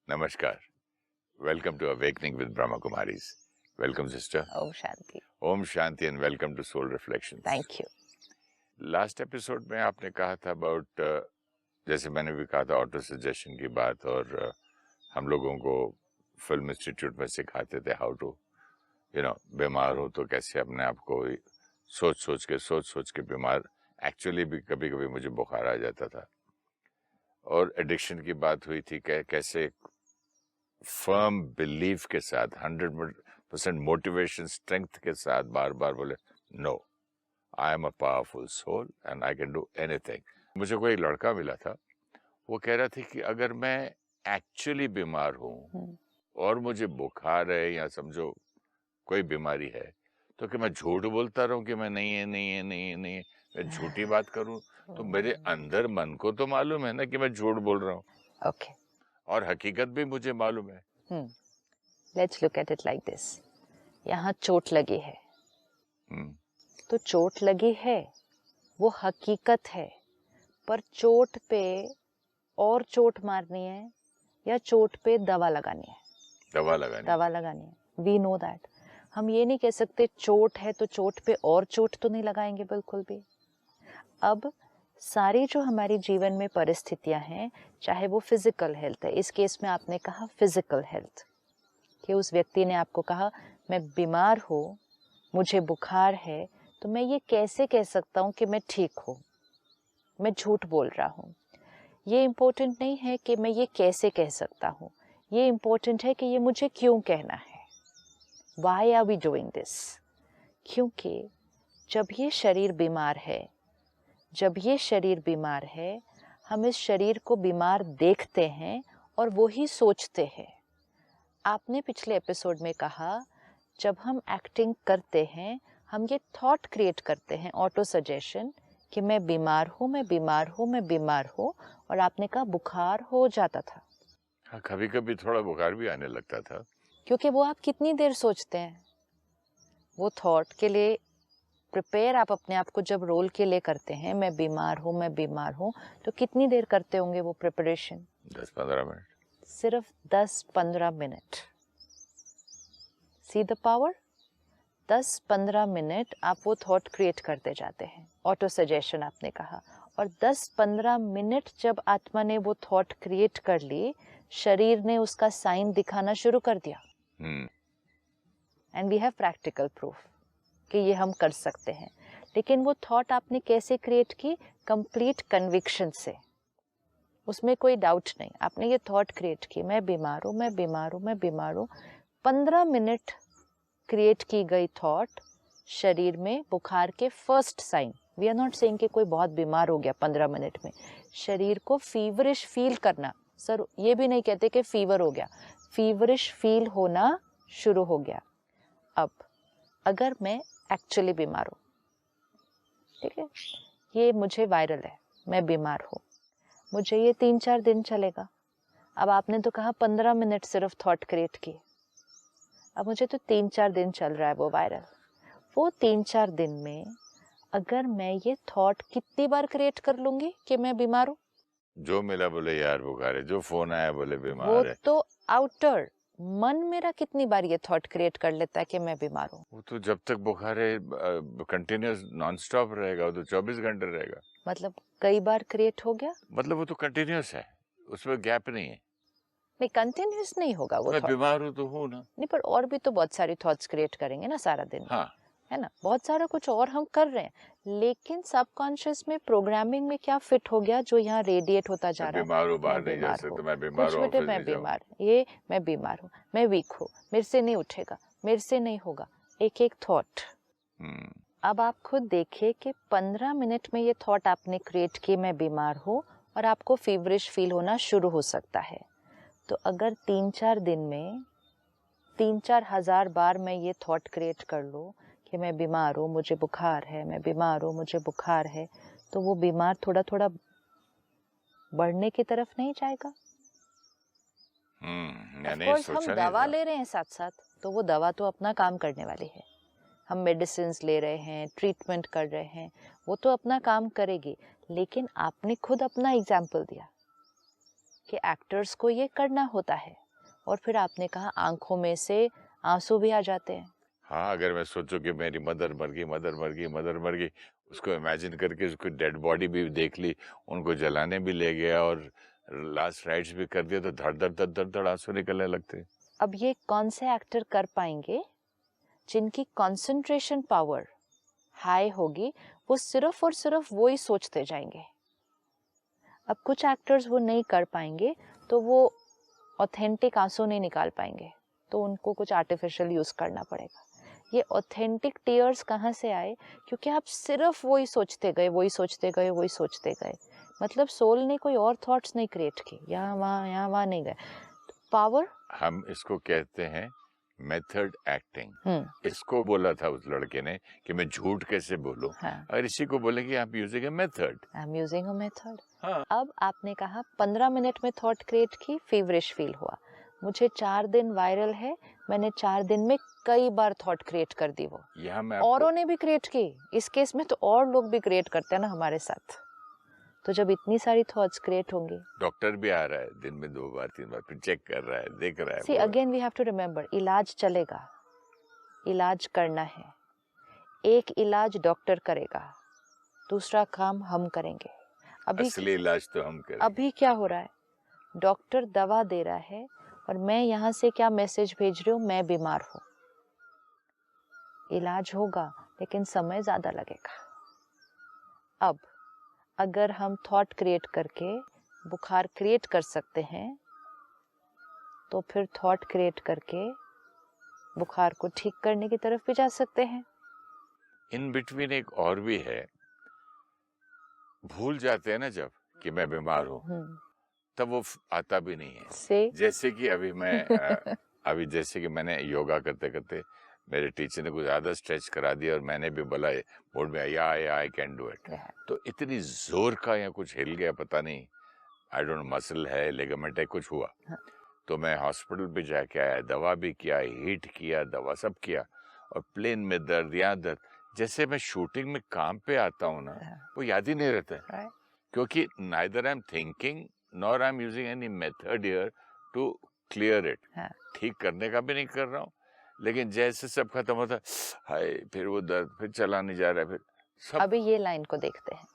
Namaskar. Welcome to Awakening with Brahma Kumaris. Welcome, sister. Om Shanti. Om Shanti and welcome to Soul Reflections. Thank you. Last episode में आपने कहा था about जैसे मैंने भी कहा था ऑटो सजेशन की बात और हम लोगों को फिल्म इंस्टीट्यूट में सिखाते थे हाउ टू बीमार हो तो कैसे अपने आप को सोच सोच के बीमार एक्चुअली भी कभी कभी मुझे बुखार आ जाता था और एडिक्शन की बात हुई थी कैसे फर्म बिलीफ के साथ 100% मोटिवेशन स्ट्रेंथ के साथ बार बार बोले no I am a powerful soul and I can do anything. मुझे कोई लड़का मिला था, वो कह रहा था कि अगर मैं एक्चुअली बीमार हूँ और मुझे बुखार है या समझो कोई बीमारी है तो कि मैं झूठ बोलता रहूं कि मैं नहीं है मैं झूठी बात करूं तो मेरे अंदर मन को तो मालूम है ना कि मैं झूठ बोल रहा हूँ। Okay. और हकीकत भी मुझे मालूम है। Let's look at it like this. यहाँ चोट लगी है तो चोट लगी है वो हकीकत है, पर चोट पे और चोट मारनी है या चोट पे दवा लगानी है? दवा लगानी है। We know that. हम ये नहीं कह सकते चोट है तो चोट पे और चोट तो नहीं लगाएंगे बिल्कुल भी। अब सारी जो हमारी जीवन में परिस्थितियां हैं, चाहे वो फिजिकल हेल्थ है, इस केस में आपने कहा फिजिकल हेल्थ, कि उस व्यक्ति ने आपको कहा मैं बीमार हूँ, मुझे बुखार है, तो मैं ये कैसे कह सकता हूँ कि मैं ठीक हूँ, मैं झूठ बोल रहा हूँ। ये इम्पोर्टेंट नहीं है कि मैं ये कैसे कह सकता हूँ, ये इम्पोर्टेंट है कि ये मुझे क्यों कहना है। Why are we doing this? क्योंकि जब ये शरीर बीमार है, हम इस शरीर को बीमार देखते हैं और वो ही सोचते हैं। आपने पिछले एपिसोड में कहा जब हम एक्टिंग करते हैं हम ये थॉट क्रिएट करते हैं, ऑटो सजेशन, कि मैं बीमार हूँ, और आपने कहा बुखार हो जाता था। हाँ, कभी कभी थोड़ा बुखार भी आने लगता था, क्योंकि वो आप कितनी देर सोचते हैं, वो थॉट के लिए प्रिपेयर आप अपने आप को जब रोल के लिए करते हैं, मैं बीमार हूँ, तो कितनी देर करते होंगे वो प्रिपरेशन? 10-15 मिनट। सिर्फ 10-15 minute. See the power. 10-15 minute आप वो थॉट क्रिएट करते जाते हैं, ऑटो सजेशन आपने कहा, और 10-15 मिनट जब आत्मा ने वो थॉट क्रिएट कर ली, शरीर ने उसका साइन दिखाना शुरू कर दिया। And we have practical proof कि ये हम कर सकते हैं। लेकिन वो थॉट आपने कैसे क्रिएट की? कंप्लीट कन्विक्शन से, उसमें कोई डाउट नहीं। आपने ये थॉट क्रिएट की, मैं बीमार हूँ। 15 मिनट क्रिएट की गई थॉट शरीर में बुखार के first sign, we are not saying कि कोई बहुत बीमार हो गया 15 मिनट में, शरीर को फीवरिश फील करना, सर ये भी नहीं कहते कि फीवर हो गया, फीवरिश फील होना शुरू हो गया। अब अगर मैं एक्चुअली बीमार हूँ, ठीक है, ये मुझे वायरल है, मैं बीमार हूँ, मुझे ये 3-4 दिन चलेगा। अब आपने तो कहा 15 मिनट सिर्फ थॉट क्रिएट की, अब मुझे तो 3-4 दिन चल रहा है वो वायरल। वो 3-4 दिन में अगर मैं ये थॉट कितनी बार क्रिएट कर लूंगी कि मैं बीमार हूँ? जो मिला बोले यार बुखार है, जो फोन आया बोले बीमार वो है। तो आउटर मन मेरा कितनी बार ये थॉट क्रिएट कर लेता है कि मैं बीमार हूँ? वो तो जब तक बुखार है कंटिन्यूस नॉन स्टॉप रहेगा, वो तो 24 घंटे रहेगा। मतलब कई बार क्रिएट हो गया, मतलब वो तो कंटिन्यूस है, उसमें गैप नहीं है। नहीं कंटिन्यूस नहीं होगा वो मैं थॉट। बीमार हूँ तो हूँ ना। नहीं, पर और भी तो बहुत सारी थॉट्स क्रिएट करेंगे ना सारा दिन। हाँ, है ना, बहुत सारा कुछ और हम कर रहे हैं, लेकिन सबकॉन्शियस में प्रोग्रामिंग में क्या फिट हो गया जो यहाँ रेडिएट होता जा रहा है? बीमार हूँ, बाहर नहीं जा सकता, मैं बीमार हूँ, ऑफिस मैं नहीं बीमार, ये मैं बीमार हूँ, मैं वीक हूँ, मेरे से नहीं उठेगा, मेरे से नहीं होगा, एक एक थॉट। अब आप खुद देखिए कि 15 मिनट में ये थॉट आपने क्रिएट की, मैं बीमार हूँ, और आपको फीवरिश फील होना शुरू हो सकता है। तो अगर 3-4 दिन में 3-4 हजार बार मैं ये थॉट क्रिएट कर लूँ कि मैं बीमार हूँ, मुझे बुखार है, मैं बीमार हूँ, मुझे बुखार है, तो वो बीमार थोड़ा थोड़ा बढ़ने की तरफ नहीं जाएगा? ऑफ कोर्स हम दवा ले रहे हैं साथ साथ, तो वो दवा तो अपना काम करने वाली है, हम मेडिसिन ले रहे हैं, ट्रीटमेंट कर रहे हैं, वो तो अपना काम करेगी। लेकिन आपने खुद अपना एग्जाम्पल दिया कि एक्टर्स को ये करना होता है। और फिर आपने कहा आंखों में से आंसू भी आ जाते हैं। हाँ, अगर मैं सोचूं कि मेरी मदर मर गई, मदर मर गई, मदर मर गई, उसको इमेजिन करके उसको डेड बॉडी भी देख ली, उनको जलाने भी ले गया और लास्ट राइट्स भी कर दिया, तो धड़ धड़ धड़ धड़ धड़ आंसू निकलने लगते। अब ये कौन से एक्टर कर पाएंगे जिनकी कंसंट्रेशन पावर हाई होगी, वो सिर्फ और सिर्फ वो ही सोचते जाएंगे। अब कुछ एक्टर्स वो नहीं कर पाएंगे, तो वो ऑथेंटिक आंसू नहीं निकाल पाएंगे, तो उनको कुछ आर्टिफिशियल यूज करना पड़ेगा। ये ऑथेंटिक टीयर्स कहाँ से आए? क्योंकि आप सिर्फ वही सोचते गए, वही सोचते गए, वही सोचते गए। मतलब सोल ने कोई और थॉट्स नहीं क्रिएट किए, यहाँ वहाँ नहीं गए। पावर, हम इसको कहते हैं मेथड एक्टिंग। इसको बोला था उस लड़के ने कि मैं झूठ कैसे बोलूं। हाँ, और इसी को बोले कि आप using a method. I am using a method. हाँ, अब आपने कहा 15 मिनट में थॉट क्रिएट की, फीवरिश फील हुआ, मुझे 4 दिन वायरल है, मैंने 4 दिन में कई बार थॉट क्रिएट कर दी। वो यहाँ मैं औरों ने भी क्रिएट की, इस केस में तो और लोग भी क्रिएट करते हैं ना हमारे साथ। तो जब इतनी सारी थॉट्स क्रिएट होंगी, डॉक्टर भी आ रहा है दिन में 2 बार 3 बार, फिर चेक कर रहा है, देख रहा है। See again we have to remember, इलाज चलेगा, इलाज करना है। एक इलाज डॉक्टर करेगा, दूसरा काम हम करेंगे। अभी असली इलाज तो हम करें। अभी क्या हो रहा है? डॉक्टर दवा दे रहा है और मैं यहाँ से क्या मैसेज भेज रही हूँ? मैं बीमार हूँ। इलाज होगा लेकिन समय ज्यादा लगेगा। अब अगर हम थॉट क्रिएट करके बुखार क्रिएट कर सकते हैं, तो फिर थॉट क्रिएट करके बुखार को ठीक करने की तरफ भी जा सकते हैं। इन बिटवीन एक और भी है, भूल जाते हैं ना जब कि मैं बीमार हूँ, तब वो आता भी नहीं है। से जैसे कि अभी मैं अभी जैसे कि मैंने योगा करते करते मेरे टीचर ने कुछ ज्यादा स्ट्रेच करा दिया और मैंने भी बोला बोर्ड में आई कैन डू इट, तो इतनी जोर का या कुछ हिल गया, पता नहीं, आई डोंट मसल है, लिगामेंट है, कुछ हुआ। तो मैं हॉस्पिटल पे जाके आया, दवा भी किया, हीट किया, दवा सब किया, और प्लेन में दर्द, यहाँ दर्द। जैसे मैं शूटिंग में काम पे आता हूँ ना, वो याद ही नहीं रहता है, क्योंकि neither I am thinking nor I am using any method here to clear it. ठीक करने का भी नहीं कर रहा हूँ, लेकिन जैसे सब खत्म होता है, हाय फिर वो दर्द, फिर चला नहीं जा रहा है, फिर सब। अभी ये लाइन को देखते हैं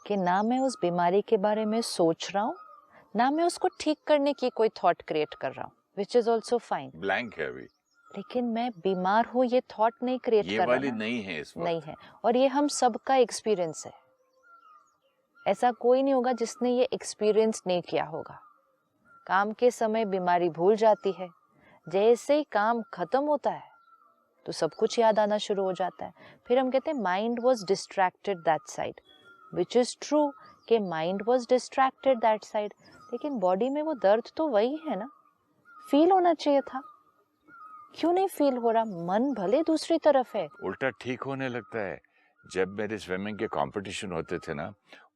कि ना मैं उस बीमारी के बारे में सोच रहा हूँ, ना मैं उसको ठीक करने की कोई थॉट क्रिएट कर रहा हूँ, which is also fine. Blank है अभी, लेकिन मैं बीमार हूँ ये थॉट नहीं क्रिएट कर रहा। ये वाली नहीं है इस वक्त। नहीं है, और ये हम सबका एक्सपीरियंस है। ऐसा कोई नहीं होगा जिसने ये एक्सपीरियंस नहीं किया होगा। काम के समय बीमारी भूल जाती है, जैसे ही काम खत्म होता है तो सब कुछ याद आना शुरू हो जाता है। फिर हम कहते हैं mind was distracted that side, which is true कि mind was distracted that side, लेकिन बॉडी में वो दर्द तो वही है ना, फील होना चाहिए था, क्यों नहीं फील हो रहा? मन भले दूसरी तरफ है। उल्टा ठीक होने लगता है। जब मेरे स्विमिंग के कंपटीशन होते थे ना,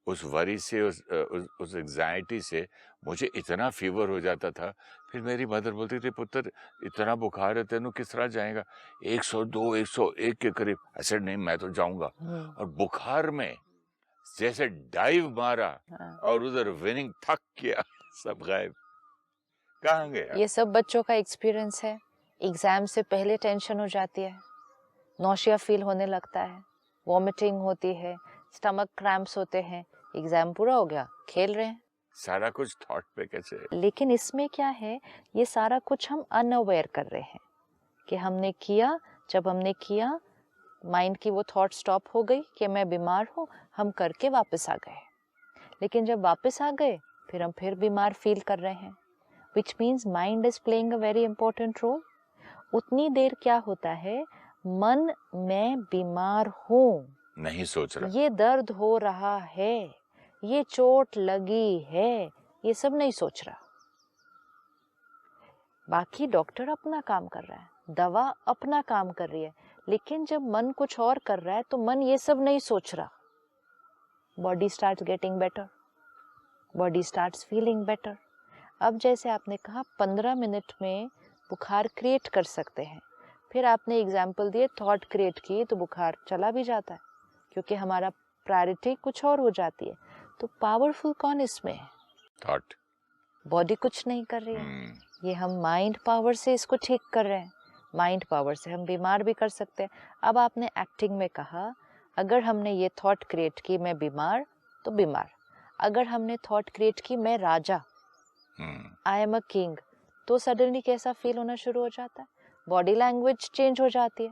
उस वरी से, उस एग्जाइटी से मुझे इतना फीवर हो जाता था। फिर मेरी मदर बोलती थी, पुत्र इतना बुखार है तेनू किस तरह जाएगा, 102 101 के करीब। ऐसे नहीं, मैं तो जाऊंगा। और बुखार में जैसे डाइव मारा और उधर विनिंग थक किया, सब गायब, कहाँ गया? ये सब बच्चों का एक्सपीरियंस है। एग्जाम से पहले टेंशन हो जाती है, नौशिया फील होने लगता है, वॉमिटिंग होती है, स्टमक क्रैम्प्स होते हैं। एग्जाम पूरा हो गया, खेल रहे हैं, सारा कुछ थॉट पे कैसे। लेकिन इसमें क्या है, ये सारा कुछ हम अनअवेयर कर रहे हैं कि हमने किया। जब हमने किया, माइंड की वो थॉट स्टॉप हो गई कि मैं बीमार हूँ, हम करके वापस आ गए। लेकिन जब वापस आ गए फिर हम फिर बीमार फील कर रहे हैं, which means mind is playing a very important role. उतनी देर क्या होता है, मन मैं बीमार हूँ नहीं सोच रहा, ये दर्द हो रहा है, ये चोट लगी है, ये सब नहीं सोच रहा। बाकी डॉक्टर अपना काम कर रहा है, दवा अपना काम कर रही है, लेकिन जब मन कुछ और कर रहा है तो मन ये सब नहीं सोच रहा। Body starts getting better, body starts feeling better. अब जैसे आपने कहा 15 मिनट में बुखार क्रिएट कर सकते हैं, फिर आपने एग्जाम्पल दिए थॉट क्रिएट किए तो बुखार चला भी जाता है, क्योंकि हमारा प्रायोरिटी कुछ और हो जाती है। तो पावरफुल कौन इसमें है? थॉट। बॉडी कुछ नहीं कर रही है। ये हम माइंड पावर से इसको ठीक कर रहे हैं। माइंड पावर से हम बीमार भी कर सकते हैं। अब आपने एक्टिंग में कहा, अगर हमने ये थॉट क्रिएट की मैं बीमार, तो बीमार। अगर हमने थॉट क्रिएट की मैं राजा, आई एम अ किंग, तो सडनली कैसा फील होना शुरू हो जाता है? बॉडी लैंग्वेज चेंज हो जाती है।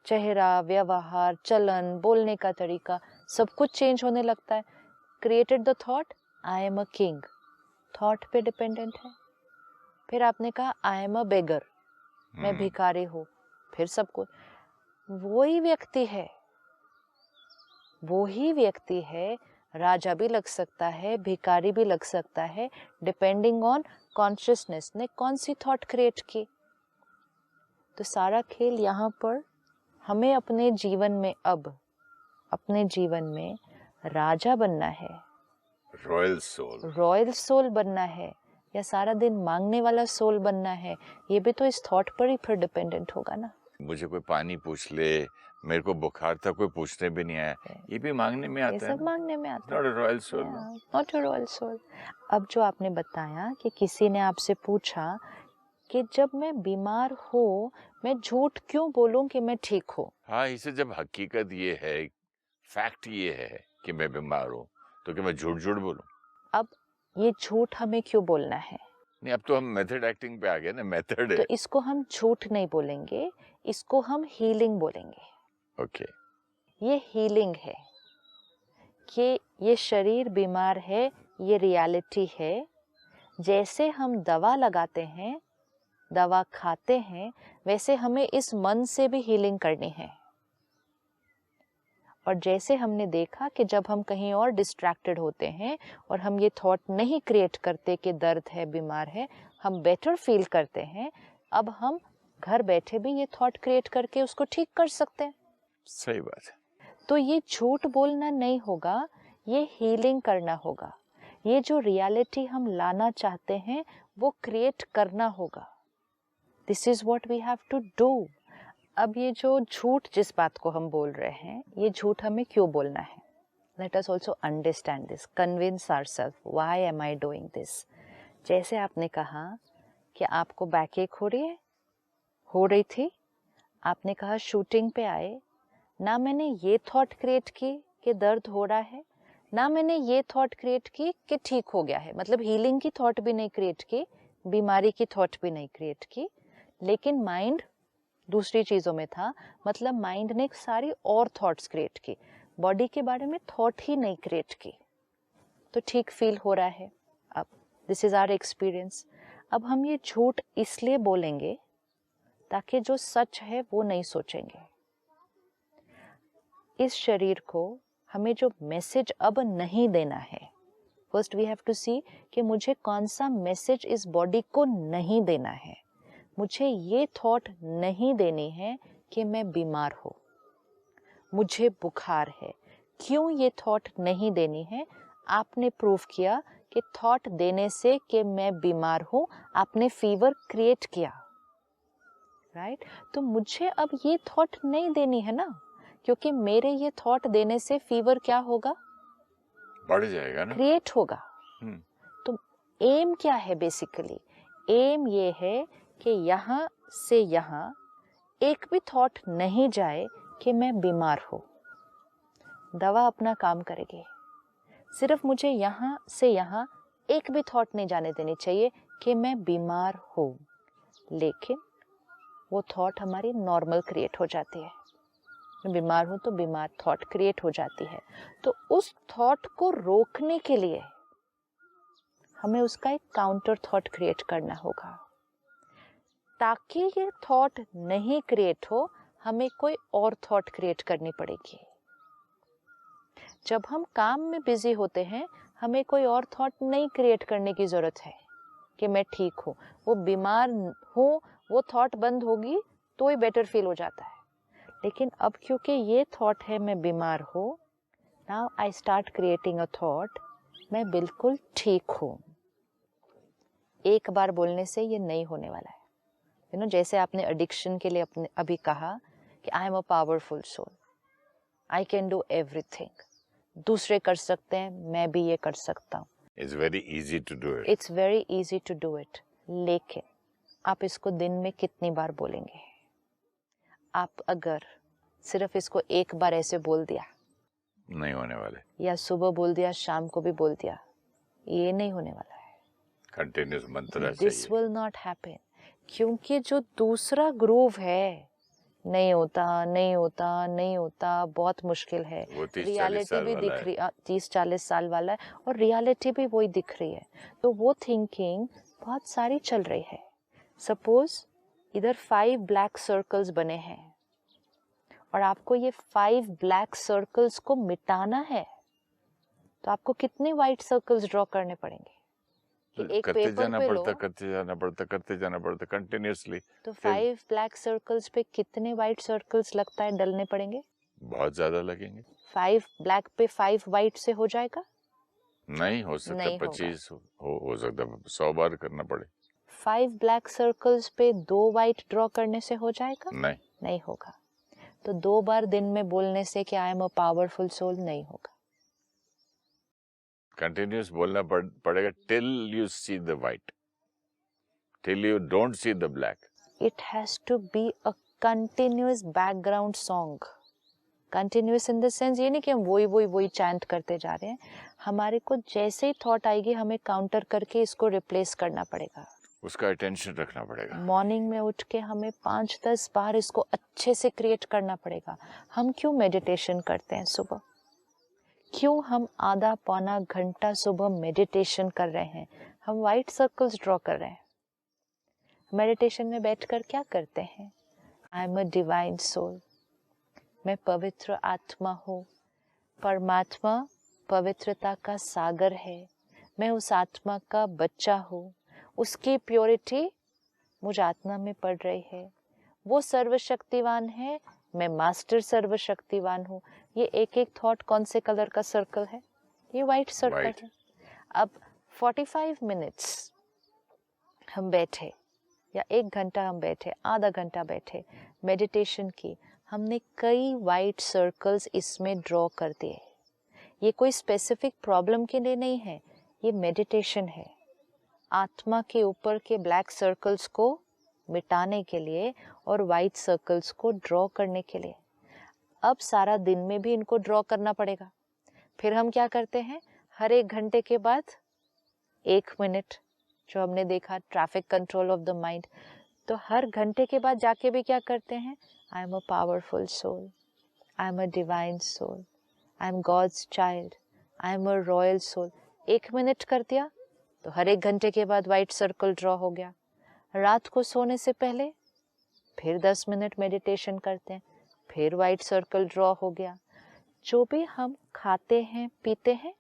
चेहरा, व्यवहार, चलन, बोलने का तरीका, सब कुछ चेंज होने लगता है। Created the thought, I am a king, thought पे डिपेंडेंट है। फिर आपने कहा आई एम अ बेगर, मैं भिखारी हूँ, फिर सब कुछ वही व्यक्ति है, राजा भी लग सकता है, भिखारी भी लग सकता है, डिपेंडिंग ऑन कॉन्शियसनेस ने कौन सी थॉट क्रिएट की। तो सारा खेल यहाँ पर हमें अपने जीवन में राजा बनना है, रॉयल सोल बनना है, या सारा दिन मांगने वाला सोल बनना है, ये भी तो इस थॉट पर ही फिर डिपेंडेंट होगा ना। मुझे कोई पानी पूछ ले, मेरे को बुखार था, कोई पूछने भी नहीं आया, ये भी मांगने में आता है। ये सब मांगने में आता है। Not a royal soul. Not a royal soul. अब जो आपने बताया कि किसी ने आपसे पूछा कि जब मैं बीमार हूँ मैं झूठ क्यों बोलूं कि मैं ठीक हूँ। हाँ, इसे जब हकीकत ये है, फैक्ट ये है कि मैं बीमार हूँ, तो क्या मैं झूठ बोलूं? अब ये झूठ हमें क्यों बोलना है? नहीं, अब तो हम मेथड एक्टिंग पे आ गए ना, मेथड है। तो इसको हम झूठ नहीं बोलेंगे, इसको हम हीलिंग बोलेंगे। ओके। ये हीलिंग है कि ये शरीर बीमार है, ये रियलिटी है। जैसे हम दवा लगाते हैं, दवा खाते हैं, वैसे हमें इस मन से भी हीलिंग करनी है। और जैसे हमने देखा कि जब हम कहीं और डिस्ट्रैक्टेड होते हैं और हम ये थॉट नहीं क्रिएट करते कि दर्द है, बीमार है, हम बेटर फील करते हैं, अब हम घर बैठे भी ये थॉट क्रिएट करके उसको ठीक कर सकते हैं। सही बात है। तो ये झूठ बोलना नहीं होगा, ये हीलिंग करना होगा। ये जो रियलिटी हम लाना चाहते हैं वो क्रिएट करना होगा। This is what we have to do. अब ये जो झूठ जिस बात को हम बोल रहे हैं, ये झूठ हमें क्यों बोलना है? Let us also understand this, convince ourselves, why am I doing this. जैसे आपने कहा कि आपको बैकएक हो रही थी, आपने कहा शूटिंग पे आए, ना मैंने ये थॉट क्रिएट की कि दर्द हो रहा है, ना मैंने ये थॉट क्रिएट की कि ठीक हो गया है, मतलब हीलिंग की थॉट भी नहीं क्रिएट की, बीमारी की थॉट भी नहीं क्रिएट की, लेकिन माइंड दूसरी चीज़ों में था। मतलब माइंड ने सारी और थॉट्स क्रिएट की, बॉडी के बारे में थॉट ही नहीं क्रिएट की, तो ठीक फील हो रहा है। अब दिस इज आवर एक्सपीरियंस। अब हम ये झूठ इसलिए बोलेंगे ताकि जो सच है वो नहीं सोचेंगे। इस शरीर को हमें जो मैसेज अब नहीं देना है, फर्स्ट वी हैव टू सी कि मुझे कौन सा मैसेज इस बॉडी को नहीं देना है। मुझे ये थॉट नहीं देनी है कि मैं बीमार हूँ, मुझे बुखार है। क्यों ये थॉट नहीं देनी है? आपने प्रूव किया कि थॉट देने से कि मैं बीमार हूँ, आपने फीवर क्रिएट किया, राइट? तो मुझे अब ये थॉट नहीं देनी है ना, क्योंकि मेरे ये थॉट देने से फीवर क्या होगा? बढ़ जाएगा ना, क्रिएट होगा। तो एम क्या है? बेसिकली एम ये है कि यहाँ से यहाँ एक भी थॉट नहीं जाए कि मैं बीमार हूँ। दवा अपना काम करेगी, सिर्फ मुझे यहाँ से यहाँ एक भी थॉट नहीं जाने देनी चाहिए कि मैं बीमार हूँ, लेकिन वो थॉट हमारी नॉर्मल क्रिएट हो जाती है। मैं बीमार हूँ तो बीमार थॉट क्रिएट हो जाती है। तो उस थॉट को रोकने के लिए हमें उसका एक काउंटर थॉट क्रिएट करना होगा। ताकि ये थॉट नहीं क्रिएट हो, हमें कोई और थॉट क्रिएट करनी पड़ेगी। जब हम काम में बिजी होते हैं, हमें कोई और थॉट नहीं क्रिएट करने की जरूरत है कि मैं ठीक हूँ। वो बीमार हूँ, वो थॉट बंद होगी तो ही बेटर फील हो जाता है। लेकिन अब क्योंकि ये थॉट है मैं बीमार हूँ, now I start creating a thought, मैं बिल्कुल ठीक हूँ। एक बार बोलने से ये नहीं होने वाला है। जैसे आपने एडिक्शन के लिए अपने अभी कहा कि I am a powerful soul, I can do everything, दूसरे कर सकते हैं, मैं भी ये कर सकता हूँ। It's very easy to do it. It's very easy to do it. लेकिन आप इसको दिन में कितनी बार बोलेंगे? आप अगर सिर्फ इसको एक बार ऐसे बोल दिया, नहीं होने वाले. या सुबह बोल दिया, शाम को भी बोल दिया, ये नहीं होने वाला है. कंटिन्यूस मंत्र चाहिए. This will not happen. क्योंकि जो दूसरा ग्रूव है, नहीं होता नहीं होता नहीं होता, बहुत मुश्किल है. रियलिटी भी दिख रही, 30-40 साल वाला है, और रियलिटी भी वही दिख रही है. तो वो थिंकिंग बहुत सारी चल रही है. सपोज इधर 5 ब्लैक सर्कल्स बने हैं और आपको ये 5 ब्लैक सर्कल्स को मिटाना है, तो आपको कितने व्हाइट सर्कल्स ड्रॉ करने पड़ेंगे? एक करते पेपर जाना पे पड़ता, लो, करते जाना पड़ता कंटिन्यूसली. तो 5 ब्लैक सर्कल्स पे कितने व्हाइट सर्कल्स लगता है डलने पड़ेंगे? बहुत ज्यादा लगेंगे. 5 ब्लैक पे 5 व्हाइट से हो जाएगा? नहीं हो सकता. नहीं 25 हो सकता, 100 बार करना पड़े. 5 ब्लैक सर्कल्स पे 2 व्हाइट ड्रॉ करने से हो जाएगा? नहीं होगा. तो 2 बार दिन में बोलने से कि I am a powerful soul नहीं होगा. कंटिन्यूस बोलना पड़ेगा till you see the white, till you don't see the black. It has to be a continuous background song. Continuous in the sense ये नहीं कि हम वही चैंट करते जा रहे हैं. हमारे को जैसे ही थॉट आएगी हमें काउंटर करके इसको रिप्लेस करना पड़ेगा. उसका अटेंशन रखना पड़ेगा. मॉर्निंग में उठ के हमें 5-10 बार इसको अच्छे से क्रिएट करना पड़ेगा. हम क्यों मेडिटेशन करते हैं सुबह? क्यों हम आधा पौना घंटा सुबह मेडिटेशन कर रहे हैं? हम वाइट सर्कल्स ड्रॉ कर रहे हैं. मेडिटेशन में बैठकर क्या करते हैं? I am a divine soul. मैं पवित्र आत्मा हूँ. परमात्मा पवित्रता का सागर है. मैं उस आत्मा का बच्चा हूँ. उसकी प्योरिटी मुझ आत्मा में पड़ रही है. वो सर्वशक्तिवान है, मैं मास्टर सर्वशक्तिवान हूँ. ये एक एक थॉट कौन से कलर का सर्कल है? ये वाइट सर्कल है. अब 45 मिनट्स हम बैठे, या 1 घंटा हम बैठे, आधा घंटा बैठे, मेडिटेशन की, हमने कई वाइट सर्कल्स इसमें ड्रॉ कर दिए. ये कोई स्पेसिफिक प्रॉब्लम के लिए नहीं है, ये मेडिटेशन है. आत्मा के ऊपर के ब्लैक सर्कल्स को मिटाने के लिए और वाइट सर्कल्स को ड्रॉ करने के लिए. अब सारा दिन में भी इनको ड्रॉ करना पड़ेगा. फिर हम क्या करते हैं? हर 1 घंटे के बाद 1 मिनट, जो हमने देखा traffic control of the mind, तो हर घंटे के बाद जाके भी क्या करते हैं? I am a powerful soul, I am a divine soul, I am God's child, I am a royal soul. 1 minute कर दिया तो हर 1 घंटे के बाद वाइट सर्कल ड्रॉ हो गया. रात को सोने से पहले फिर 10 मिनट मेडिटेशन करते हैं, फिर वाइट सर्कल ड्रॉ हो गया. जो भी हम खाते हैं पीते हैं,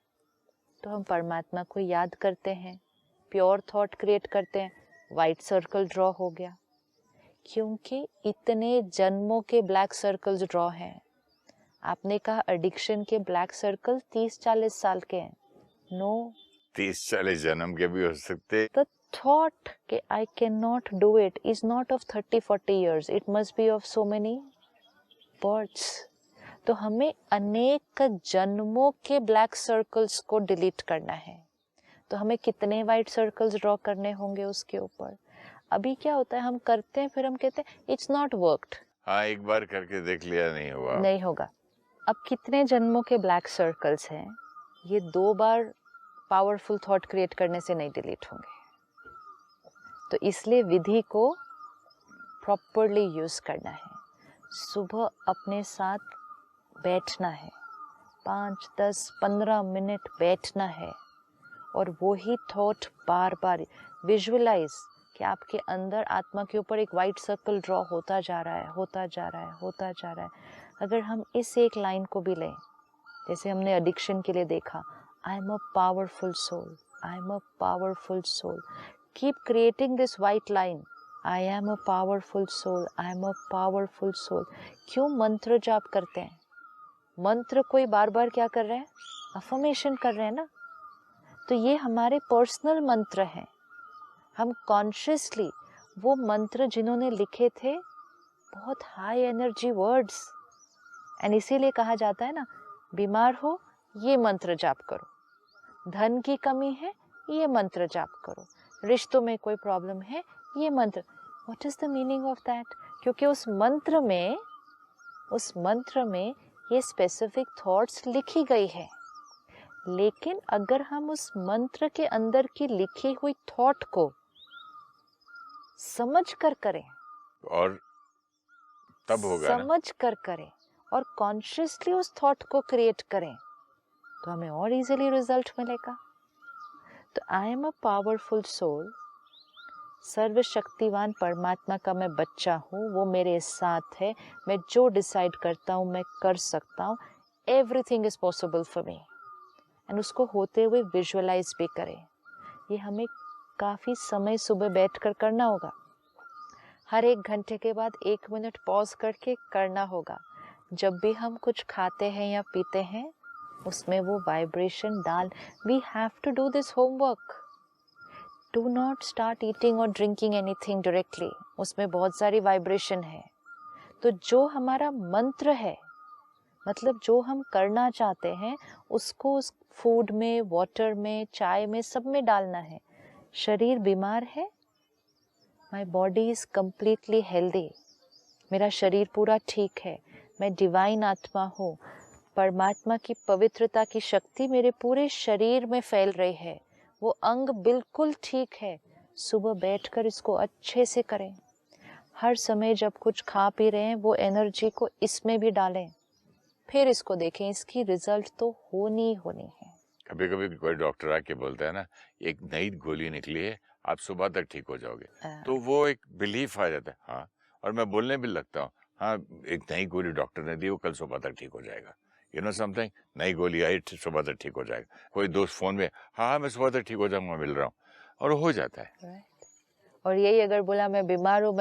तो हम परमात्मा को याद करते हैं, प्योर थॉट क्रिएट करते हैं, वाइट सर्कल ड्रॉ हो गया. क्योंकि इतने जन्मों के ब्लैक सर्कल्स ड्रॉ हैं. आपने कहा एडिक्शन के ब्लैक सर्कल 30-40 साल के हैं. नो, 30-40 जन्म के भी हो सकते. The thought कि I cannot do it is not of 30-40 years. It must be of so many births. तो हमें अनेक जन्मों के ब्लैक सर्कल्स को डिलीट करना है. तो हमें कितने वाइट सर्कल्स ड्रॉ करने होंगे उसके ऊपर? अभी क्या होता है, हम करते हैं, फिर हम कहते हैं इट्स नॉट वर्कड. हाँ, एक बार करके देख लिया, नहीं हुआ, नहीं होगा. अब कितने जन्मों के ब्लैक सर्कल्स हैं? ये 2 बार पावरफुल थॉट क्रिएट करने से नहीं डिलीट होंगे. तो इसलिए विधि को प्रॉपरली यूज करना है. सुबह अपने साथ बैठना है, 5, 10, 15 मिनट बैठना है, और वो ही थॉट बार बार विजुअलाइज कि आपके अंदर आत्मा के ऊपर एक वाइट सर्कल ड्रॉ होता जा रहा है, होता जा रहा है, होता जा रहा है. अगर हम इस एक लाइन को भी लें, जैसे हमने एडिक्शन के लिए देखा, I am a powerful soul, I am a powerful soul. Keep creating this white line. I am a powerful soul, I am a powerful soul. क्यों मंत्र जाप करते हैं? मंत्र कोई बार बार क्या कर रहे हैं? अफर्मेशन कर रहे हैं ना. तो ये हमारे पर्सनल मंत्र हैं. हम कॉन्शियसली वो मंत्र जिन्होंने लिखे थे, बहुत हाई एनर्जी वर्ड्स, एंड इसीलिए कहा जाता है ना, बीमार हो ये मंत्र जाप करो, धन की कमी है, ये मंत्र जाप करो। रिश्तों में कोई प्रॉब्लम है, ये मंत्र। What is the meaning of that? क्योंकि उस मंत्र में ये स्पेसिफिक थॉट्स लिखी गई है। लेकिन अगर हम उस मंत्र के अंदर की लिखी हुई थॉट को समझ कर करें, और तब होगा ना, समझ कर करें और कॉन्शियसली उस थॉट को क्रिएट करें, तो हमें और इजीली रिजल्ट मिलेगा। तो I am a powerful soul, सर्वशक्तिवान परमात्मा का मैं बच्चा हूँ, वो मेरे साथ है, मैं जो डिसाइड करता हूँ मैं कर सकता हूँ, everything is possible for me. And उसको होते हुए विजुअलाइज भी करें। ये हमें काफ़ी समय सुबह बैठकर करना होगा। हर 1 घंटे के बाद 1 मिनट पॉज करके करना होगा। जब भी हम कुछ खाते हैं या पीते हैं, उसमें वो वाइब्रेशन डाल। We have to do this homework. Do not start eating और ड्रिंकिंग एनीथिंग डायरेक्टली, उसमें बहुत सारी वाइब्रेशन है। तो जो हमारा मंत्र है, मतलब जो हम करना चाहते हैं, उसको उस फूड में, वाटर में, चाय में, सब में डालना है। शरीर बीमार है, my body is completely healthy, मेरा शरीर पूरा ठीक है, मैं डिवाइन आत्मा हूँ, परमात्मा की पवित्रता की शक्ति मेरे पूरे शरीर में फैल रही है, वो अंग बिल्कुल ठीक है। सुबह बैठकर इसको अच्छे से करें। हर समय जब कुछ खा पी रहे हैं, वो एनर्जी को इसमें भी डालें, फिर इसको देखें, इसकी रिजल्ट तो होनी है। कभी कभी कोई डॉक्टर आके बोलता है ना, एक नई गोली निकली है, आप सुबह तक ठीक हो जाओगे, तो वो एक बिलीफ आ जाता है। हाँ, और मैं बोलने भी लगता हूँ, हाँ एक नई गोली डॉक्टर ने दी, वो कल सुबह तक ठीक हो जाएगा। यू नो समथिंग, नई गोली आई, सुबह तक ठीक हो जाएगा। कोई दोस्त फोन में, हाँ मैं सुबह तक ठीक हो जाऊंगा, मिल रहा हूँ, और हो जाता है। और यही अगर बोला मैं बीमार हूँ,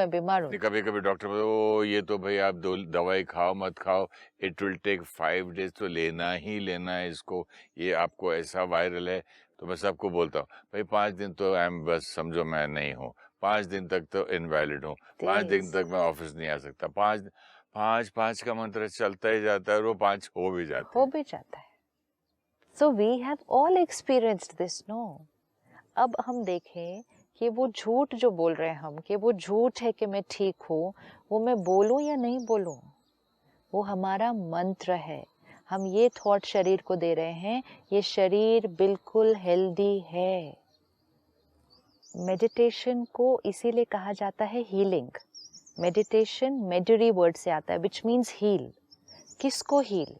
कभी कभी डॉक्टर बोले, ओ ये तो भाई आप दवाई खाओ मत खाओ, इट विल टेक 5 डेज, तो लेना ही लेना है इसको, ये आपको ऐसा वायरल है। तो मैं सबको बोलता हूँ, भाई 5 दिन तो बस समझो मैं नहीं हूँ, 5 दिन तक तो इनवैलिड हूँ, 5 दिन तक मैं ऑफिस नहीं आ सकता। 5 का मंत्र चलता ही जाता है, और वो 5 हो भी जाता है। So we have all experienced this, no? अब हम देखें कि वो झूठ जो बोल रहे हैं हम, कि वो झूठ है कि मैं ठीक हूँ, वो मैं बोलूँ या नहीं बोलूँ, वो हमारा मंत्र है। हम ये थॉट शरीर को दे रहे हैं, ये शरीर बिल्कुल हेल्दी है। मेडिटेशन को इसीलिए कहा जाता है हीलिंग। मेडिटेशन मेडरी वर्ड से आता है, विच मीन्स हील। किसको हील?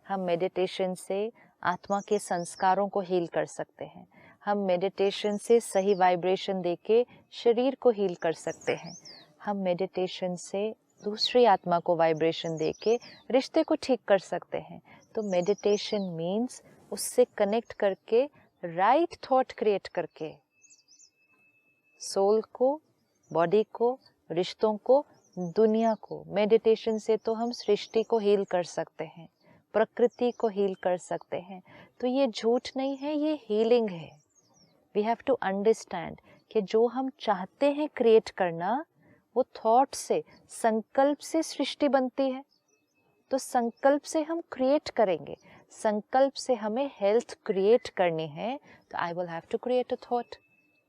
हम मेडिटेशन से आत्मा के संस्कारों को हील कर सकते हैं। हम मेडिटेशन से सही वाइब्रेशन देके शरीर को हील कर सकते हैं। हम मेडिटेशन से दूसरी आत्मा को वाइब्रेशन देके रिश्ते को ठीक कर सकते हैं। तो मेडिटेशन मीन्स उससे कनेक्ट करके, राइट थॉट क्रिएट करके, सोल को, बॉडी को, रिश्तों को, दुनिया को। मेडिटेशन से तो हम सृष्टि को हील कर सकते हैं, प्रकृति को हील कर सकते हैं। तो ये झूठ नहीं है, ये हीलिंग है। वी हैव टू अंडरस्टैंड कि जो हम चाहते हैं क्रिएट करना, वो थॉट से, संकल्प से सृष्टि बनती है। तो संकल्प से हम क्रिएट करेंगे। संकल्प से हमें हेल्थ क्रिएट करनी है, तो I will have to create a thought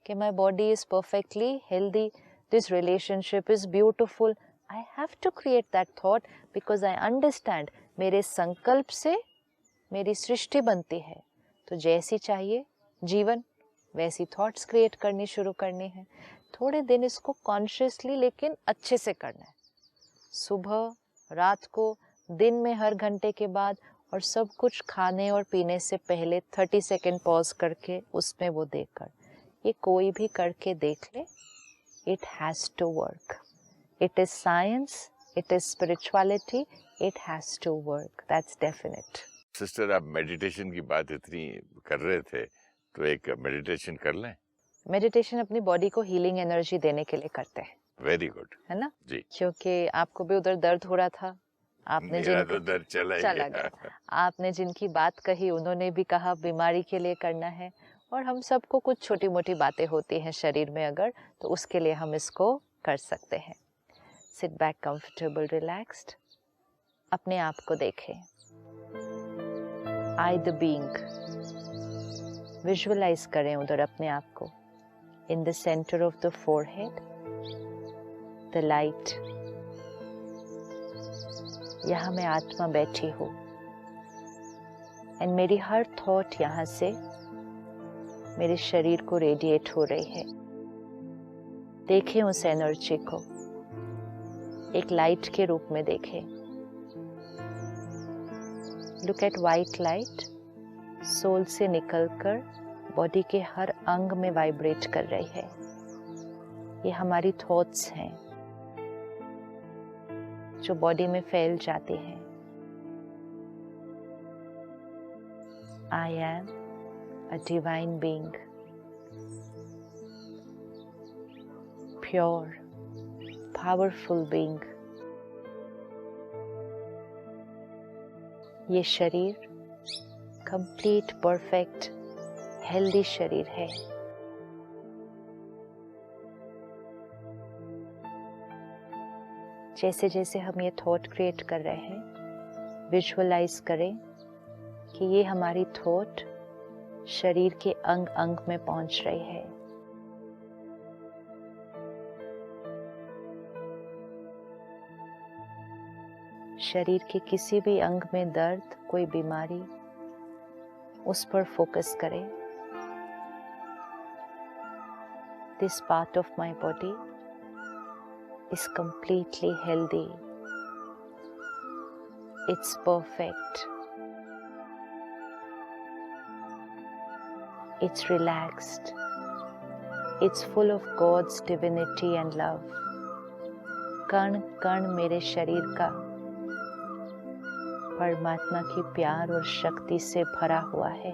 कि my body is perfectly healthy, this relationship is beautiful. I have to create that thought because I understand मेरे संकल्प से मेरी सृष्टि बनती है। तो जैसी चाहिए जीवन, वैसी थॉट्स क्रिएट करनी शुरू करनी है। थोड़े दिन इसको कॉन्शियसली लेकिन अच्छे से करना है। सुबह, रात को, दिन में हर घंटे के बाद, और सब कुछ खाने और पीने से पहले 30 सेकेंड पॉज करके उसमें वो देखकर। ये कोई भी करके देख ले, it has to work. It is science, it is spirituality, it has to work, that's definite. Sister, आप मेडिटेशन की बात इतनी कर रहे थे, तो एक मेडिटेशन कर लें। मेडिटेशन अपनी बॉडी को हीलिंग एनर्जी देने के लिए करते हैं। वेरी गुड, है ना जी। क्योंकि आपको भी उधर दर्द हो रहा था, आपने मेरा तो दर्द चला गया। आपने जिनकी बात कही, उन्होंने भी कहा बीमारी के लिए करना है। और हम सबको कुछ छोटी मोटी बातें होती हैं शरीर में अगर, तो उसके लिए हम इसको कर सकते हैं। सिट बैक कंफर्टेबल, रिलैक्स्ड, अपने आप को देखें। आई द बीइंग, विजुअलाइज करें उधर अपने आप को. In the center of the forehead, the light. यहाँ मैं आत्मा बैठी हूँ. And मेरी हर थॉट यहाँ से मेरे शरीर को रेडिएट हो रही है. देखें उस एनर्जी को, एक लाइट के रूप में देखें. Look at white light, soul से निकलकर बॉडी के हर अंग में वाइब्रेट कर रही है. ये हमारी थॉट्स हैं जो बॉडी में फैल जाती हैं. I am a divine being, pure, powerful being. ये शरीर complete, perfect, healthy शरीर है. जैसे जैसे हम ये थॉट क्रिएट कर रहे हैं, विजुअलाइज करें कि ये हमारी थॉट शरीर के अंग अंग में पहुंच रही है. शरीर के किसी भी अंग में दर्द, कोई बीमारी, उस पर फोकस करें. This part of my body is completely healthy. It's perfect. It's relaxed. It's full of God's divinity and love. कण कण मेरे शरीर का परमात्मा की प्यार और शक्ति से भरा हुआ है.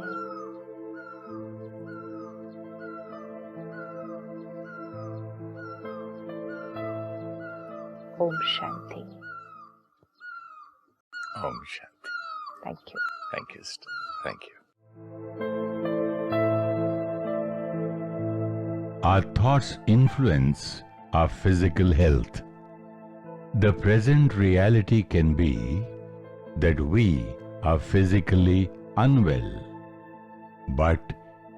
Om Shanti. Om Shanti. Thank you. Thank you, sister. Thank you. Our thoughts influence our physical health. The present reality can be that we are physically unwell. But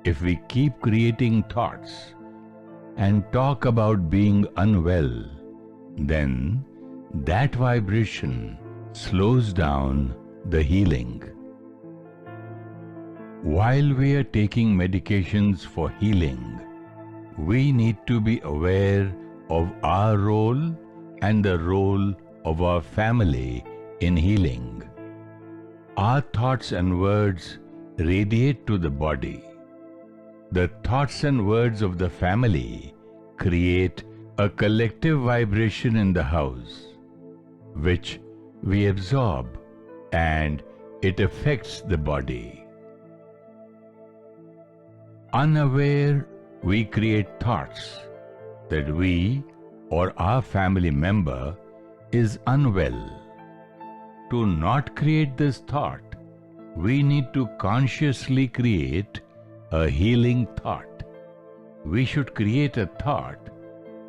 if we keep creating thoughts and talk about being unwell, then that vibration slows down the healing. While we are taking medications for healing, we need to be aware of our role and the role of our family in healing. Our thoughts and words radiate to the body. The thoughts and words of the family create a collective vibration in the house, which we absorb, and it affects the body. Unaware, we create thoughts that we or our family member is unwell. To not create this thought, we need to consciously create a healing thought. We should create a thought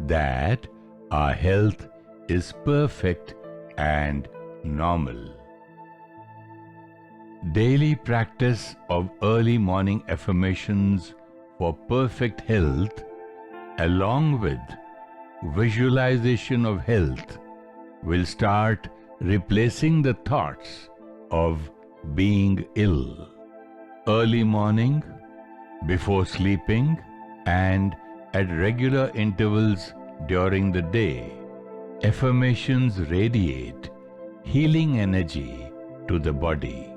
that our health is perfect and normal. Daily practice of early morning affirmations for perfect health, along with visualization of health, will start replacing the thoughts of being ill. Early morning, before sleeping, and at regular intervals during the day, affirmations radiate healing energy to the body.